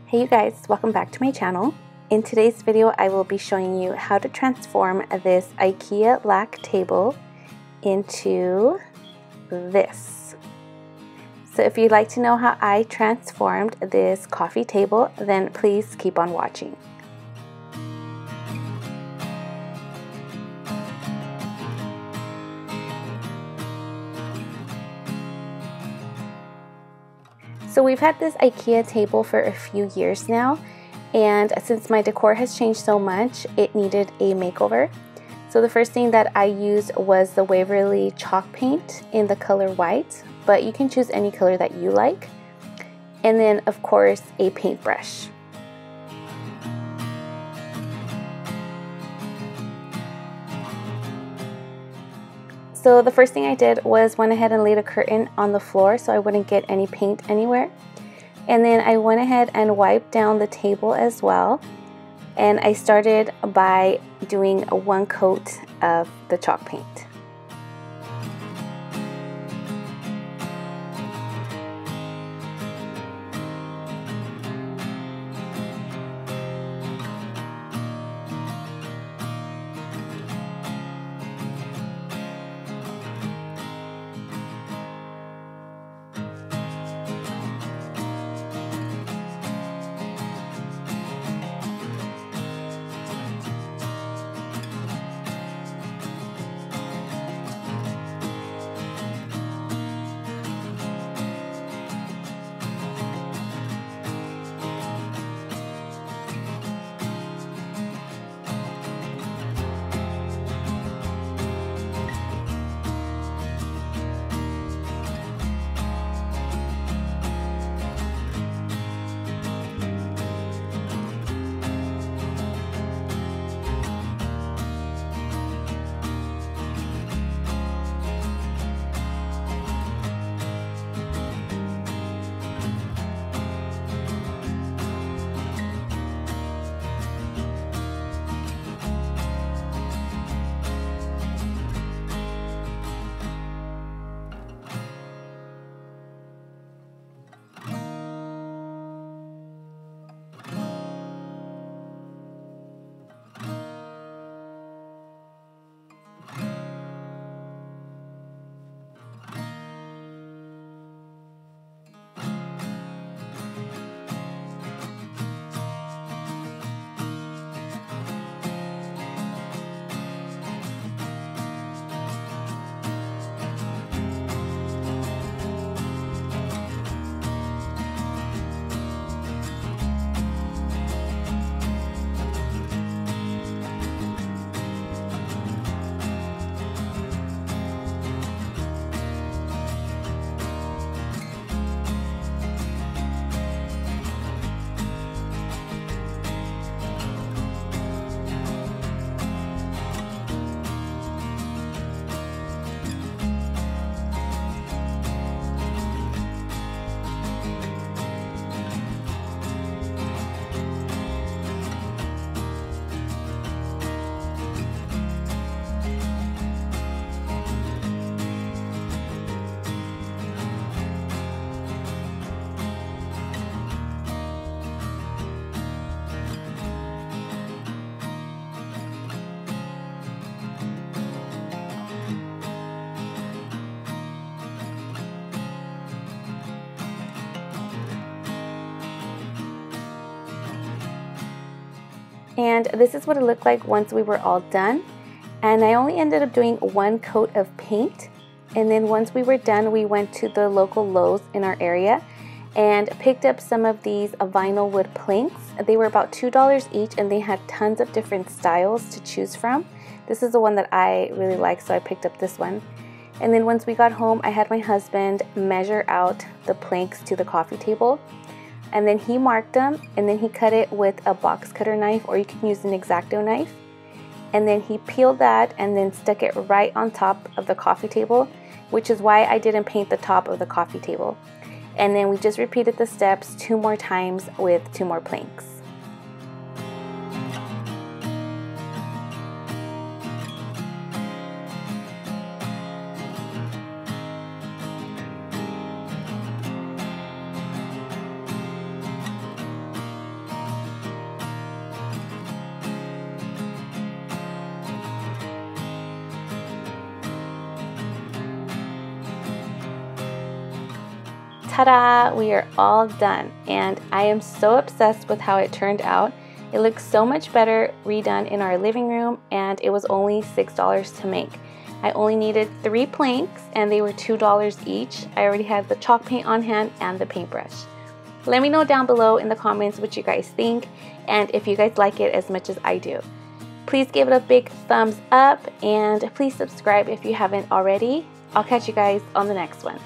Hey you guys, welcome back to my channel. In today's video I will be showing you how to transform this Ikea lac table into this. So if you'd like to know how I transformed this coffee table, then please keep on watching. So we've had this Ikea table for a few years now, and since my decor has changed so much, it needed a makeover. So the first thing that I used was the Waverly chalk paint in the color white, but you can choose any color that you like. And then of course a paintbrush. So the first thing I did was went ahead and laid a curtain on the floor so I wouldn't get any paint anywhere. And then I went ahead and wiped down the table as well. And I started by doing one coat of the chalk paint. And this is what it looked like once we were all done. And I only ended up doing one coat of paint. And then once we were done, we went to the local Lowe's in our area and picked up some of these vinyl wood planks. They were about $2 each and they had tons of different styles to choose from. This is the one that I really like, so I picked up this one. And then once we got home, I had my husband measure out the planks to the coffee table. And then he marked them, and then he cut it with a box cutter knife, or you can use an X-Acto knife. And then he peeled that and then stuck it right on top of the coffee table, which is why I didn't paint the top of the coffee table. And then we just repeated the steps 2 more times with 2 more planks. ta-da! We are all done, and I am so obsessed with how it turned out. It looks so much better redone in our living room, and it was only $6 to make. I only needed 3 planks, and they were $2 each. I already had the chalk paint on hand and the paintbrush. Let me know down below in the comments what you guys think, and if you guys like it as much as I do. Please give it a big thumbs up, and please subscribe if you haven't already. I'll catch you guys on the next one.